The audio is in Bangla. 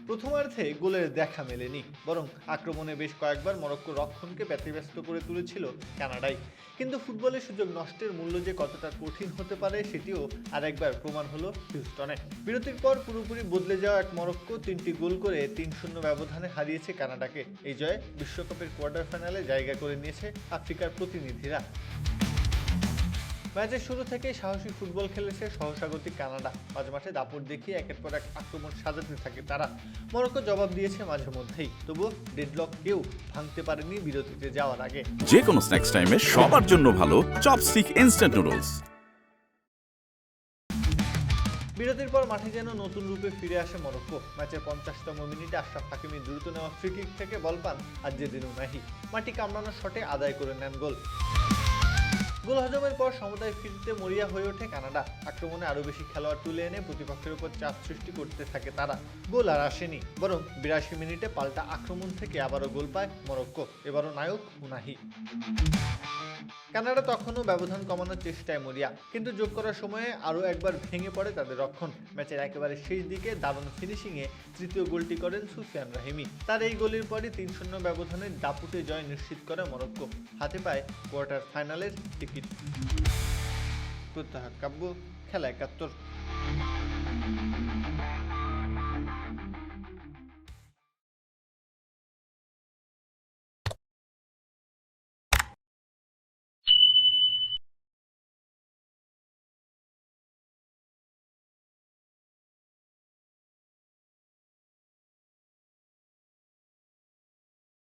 প্রথমার্ধে গোলের দেখা মেলেনি, বরং আক্রমণে বেশ কয়েকবার মরক্কো রক্ষণকে ব্যতিব্যস্ত করে তুলেছিল কানাডাই। কিন্তু ফুটবলের সুযোগ নষ্টের মূল্য যে কতটা কঠিন হতে পারে সেটিও আরেকবার প্রমাণ হলো হিউস্টনে। বিরতির পর পুরোপুরি বদলে যাওয়া এক মরক্কো 3টি গোল করে 3-0 ব্যবধানে হারিয়েছে কানাডাকে। এই জয়ে বিশ্বকাপের কোয়ার্টার ফাইনালে জায়গা করে নিয়েছে আফ্রিকার প্রতিনিধিরা। ম্যাচের শুরু থেকেই সাহসী ফুটবল খেলেছে সহস্রাগতিক কানাডা। মাঝমাঠে দাপট দেখিয়ে একের পর এক আক্রমণ সাজাতে থাকে তারা। মরক্কো জবাব দিয়েছে মাঝে মধ্যেই, তবুও ডেডলক কেউ ভাঙতে পারেনি বিরতিতে যাওয়ার আগে। যে কোনো স্ন্যাক্স টাইমে সবার জন্য ভালো চপস্টিক ইনস্ট্যান্ট নুডলস। বিরতির পর মাঠে যেন নতুন রূপে ফিরে আসে মরক্কো। ম্যাচের 50তম মিনিটে আশরাফ হাকিমি দ্রুত নেওয়া ফ্রি কিক থেকে বল পান আজেদিন উনাহি। মাটি কামড়ানোর শটে আদায় করে নেন গোল। গোল হজমের পর সমতায় ফিরতে মরিয়া হয়ে ওঠে কানাডা। আক্রমণে আরও বেশি খেলোয়াড় তুলে এনে প্রতিপক্ষের উপর চাপ সৃষ্টি করতে থাকে তারা। গোল আর আসেনি, বরং 82 মিনিটে পাল্টা আক্রমণ থেকে আবারও গোল পায় মরক্কো, এবারও নায়ক উনাহি। কানাডা তখনও ব্যবধান কমানোর চেষ্টায় মরিয়া, কিন্তু যোগ করার সময়ে আরও একবার ভেঙে পড়ে তাদের রক্ষণ। ম্যাচের একেবারে শেষ দিকে দারুণ ফিনিশিংয়ে তৃতীয় গোলটি করেন সুফিয়ান রাহিমি। তার এই গোলের পরই 3-0 ব্যবধানে দাপুটে জয় নিশ্চিত করে মরক্কো, হাতে পায় কোয়ার্টার ফাইনালের টিকিট। প্রত্যাহার কাব্য, খেলা ৭১।